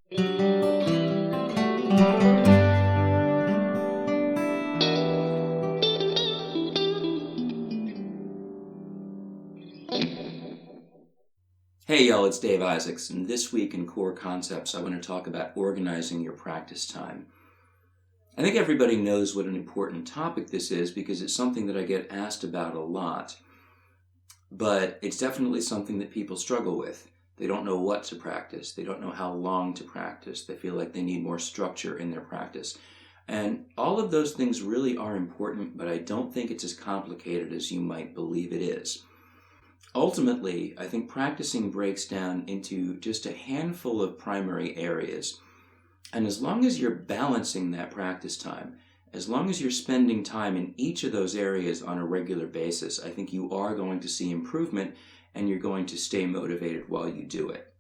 Hey y'all, it's Dave Isaacs, and this week in Core Concepts I want to talk about organizing your practice time. I think everybody knows what an important topic this is because it's something that I get asked about a lot, but it's definitely something that people struggle with. They don't know what to practice, they don't know how long to practice, they feel like they need more structure in their practice. And all of those things really are important, but I don't think it's as complicated as you might believe it is. Ultimately, I think practicing breaks down into just a handful of primary areas. And as long as you're balancing that practice time, as long as you're spending time in each of those areas on a regular basis, I think you are going to see improvement and you're going to stay motivated while you do it.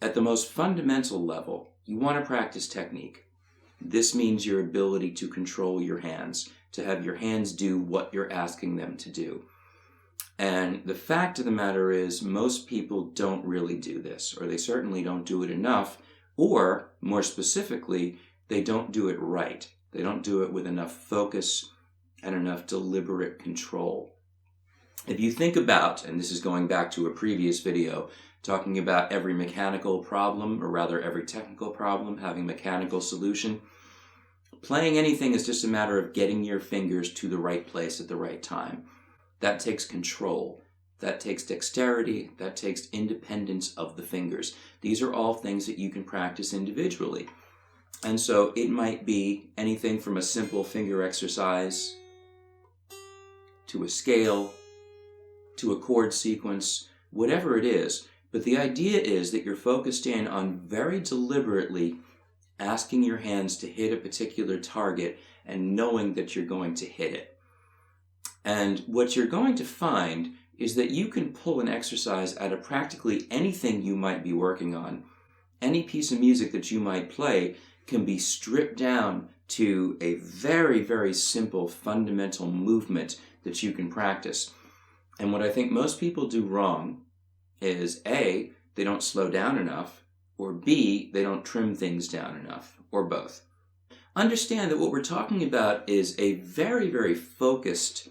At the most fundamental level, you want to practice technique. This means your ability to control your hands, to have your hands do what you're asking them to do. And the fact of the matter is, most people don't really do this, or they certainly don't do it enough, or, more specifically, they don't do it right. They don't do it with enough focus and enough deliberate control. If you think about, and this is going back to a previous video, talking about every mechanical problem, or rather every technical problem having a mechanical solution, playing anything is just a matter of getting your fingers to the right place at the right time. That takes control, that takes dexterity, that takes independence of the fingers. These are all things that you can practice individually. And so it might be anything from a simple finger exercise, to a scale, to a chord sequence, whatever it is. But the idea is that you're focused in on very deliberately asking your hands to hit a particular target and knowing that you're going to hit it. And what you're going to find is that you can pull an exercise out of practically anything you might be working on. Any piece of music that you might play can be stripped down to a very, very simple fundamental movement that you can practice. And what I think most people do wrong is A, they don't slow down enough, or B, they don't trim things down enough, or both. Understand that what we're talking about is a very, very focused,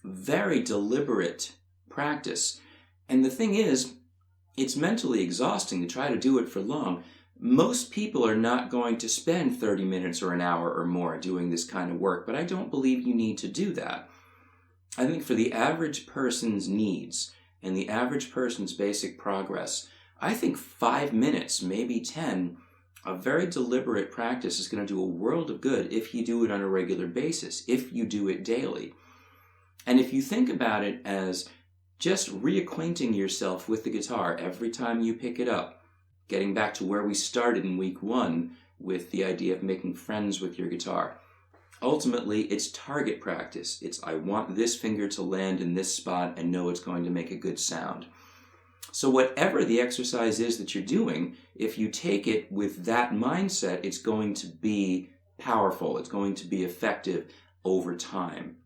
very deliberate practice. And the thing is, it's mentally exhausting to try to do it for long. Most people are not going to spend 30 minutes or an hour or more doing this kind of work, but I don't believe you need to do that. I think for the average person's needs and the average person's basic progress, I think 5 minutes, maybe 10, a very deliberate practice is going to do a world of good if you do it on a regular basis, if you do it daily. And if you think about it as just reacquainting yourself with the guitar every time you pick it up, getting back to where we started in week 1 with the idea of making friends with your guitar. Ultimately, it's target practice. It's I want this finger to land in this spot and know it's going to make a good sound. So whatever the exercise is that you're doing, if you take it with that mindset, it's going to be powerful. It's going to be effective over time.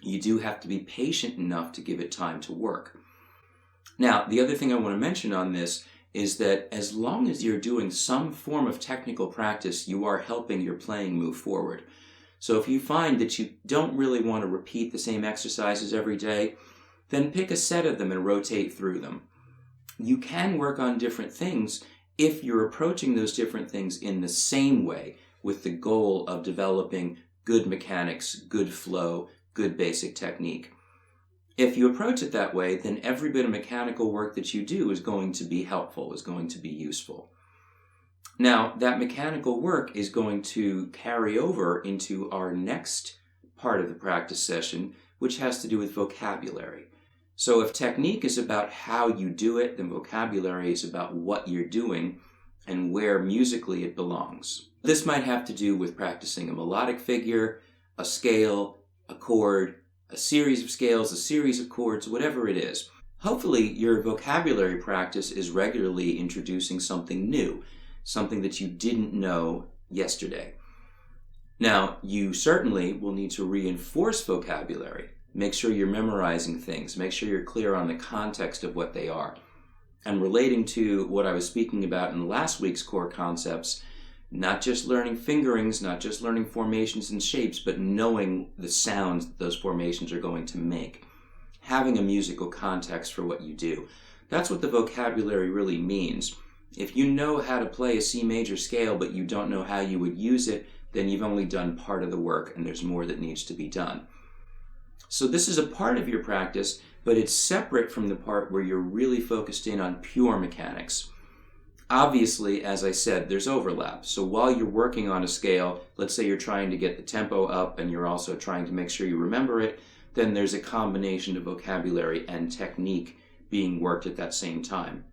You do have to be patient enough to give it time to work. Now, the other thing I want to mention on this is that as long as you're doing some form of technical practice, you are helping your playing move forward. So if you find that you don't really want to repeat the same exercises every day, then pick a set of them and rotate through them. You can work on different things if you're approaching those different things in the same way, with the goal of developing good mechanics, good flow, good basic technique. If you approach it that way, then every bit of mechanical work that you do is going to be helpful, is going to be useful. Now, that mechanical work is going to carry over into our next part of the practice session, which has to do with vocabulary. So if technique is about how you do it, then vocabulary is about what you're doing and where musically it belongs. This might have to do with practicing a melodic figure, a scale, a chord, a series of scales, a series of chords, whatever it is. Hopefully your vocabulary practice is regularly introducing something new, something that you didn't know yesterday. Now, you certainly will need to reinforce vocabulary. Make sure you're memorizing things. Make sure you're clear on the context of what they are. And relating to what I was speaking about in last week's core concepts, not just learning fingerings, not just learning formations and shapes, but knowing the sounds that those formations are going to make. Having a musical context for what you do. That's what the vocabulary really means. If you know how to play a C major scale, but you don't know how you would use it, then you've only done part of the work, and there's more that needs to be done. So this is a part of your practice, but it's separate from the part where you're really focused in on pure mechanics. Obviously, as I said, there's overlap. So while you're working on a scale, let's say you're trying to get the tempo up and you're also trying to make sure you remember it, then there's a combination of vocabulary and technique being worked at that same time.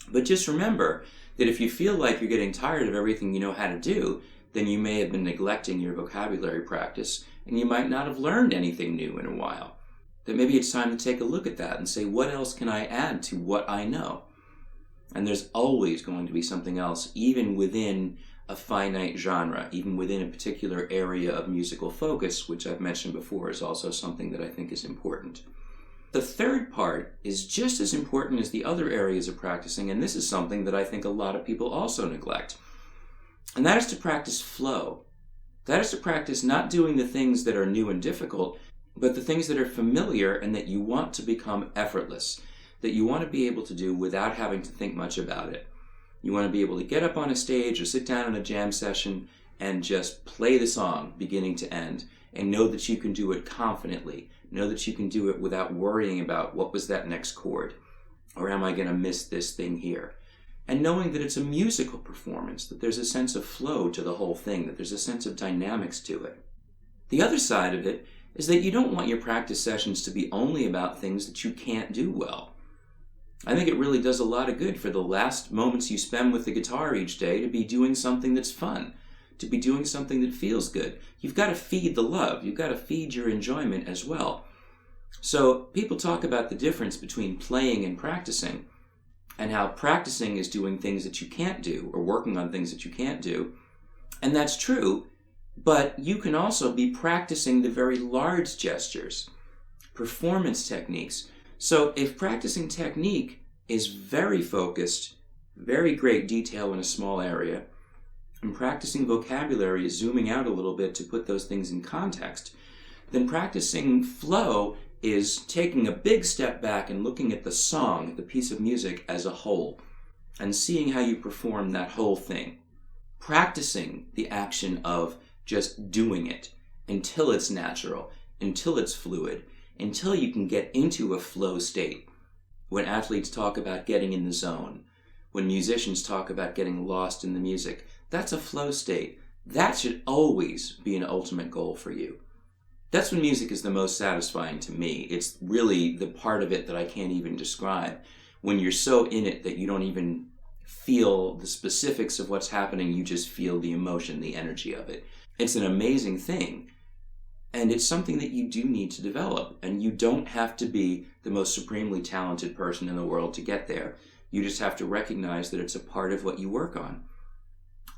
But just remember that if you feel like you're getting tired of everything you know how to do, then you may have been neglecting your vocabulary practice and you might not have learned anything new in a while. That maybe it's time to take a look at that and say, what else can I add to what I know? And there's always going to be something else, even within a finite genre, even within a particular area of musical focus, which I've mentioned before is also something that I think is important. The third part is just as important as the other areas of practicing, and this is something that I think a lot of people also neglect. And that is to practice flow. That is to practice not doing the things that are new and difficult, but the things that are familiar and that you want to become effortless, that you want to be able to do without having to think much about it. You want to be able to get up on a stage or sit down in a jam session and just play the song beginning to end and know that you can do it confidently, know that you can do it without worrying about what was that next chord, or am I going to miss this thing here? And knowing that it's a musical performance, that there's a sense of flow to the whole thing, that there's a sense of dynamics to it. The other side of it is that you don't want your practice sessions to be only about things that you can't do well. I think it really does a lot of good for the last moments you spend with the guitar each day to be doing something that's fun, to be doing something that feels good. You've got to feed the love. You've got to feed your enjoyment as well. So people talk about the difference between playing and practicing, and how practicing is doing things that you can't do or working on things that you can't do. And that's true, but you can also be practicing the very large gestures, performance techniques. So if practicing technique is very focused, very great detail in a small area, and practicing vocabulary is zooming out a little bit to put those things in context, then practicing flow is taking a big step back and looking at the song, the piece of music as a whole, and seeing how you perform that whole thing. Practicing the action of just doing it until it's natural, until it's fluid, until you can get into a flow state. When athletes talk about getting in the zone, when musicians talk about getting lost in the music, that's a flow state. That should always be an ultimate goal for you. That's when music is the most satisfying to me. It's really the part of it that I can't even describe. When you're so in it that you don't even feel the specifics of what's happening, you just feel the emotion, the energy of it. It's an amazing thing. And it's something that you do need to develop. And you don't have to be the most supremely talented person in the world to get there. You just have to recognize that it's a part of what you work on.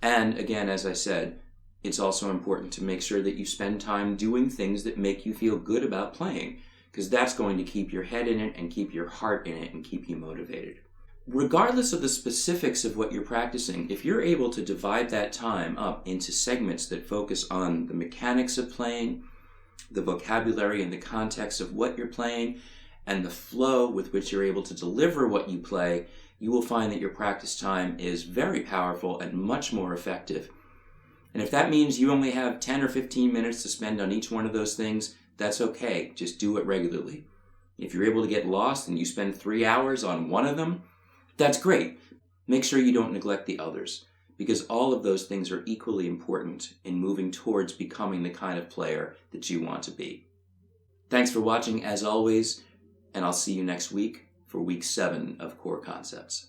And again, as I said, it's also important to make sure that you spend time doing things that make you feel good about playing, because that's going to keep your head in it and keep your heart in it and keep you motivated. Regardless of the specifics of what you're practicing, if you're able to divide that time up into segments that focus on the mechanics of playing, the vocabulary and the context of what you're playing, and the flow with which you're able to deliver what you play, you will find that your practice time is very powerful and much more effective. And if that means you only have 10 or 15 minutes to spend on each one of those things, that's okay. Just do it regularly. If you're able to get lost and you spend 3 hours on one of them, that's great. Make sure you don't neglect the others, because all of those things are equally important in moving towards becoming the kind of player that you want to be. Thanks for watching as always, and I'll see you next week for week 7 of Core Concepts.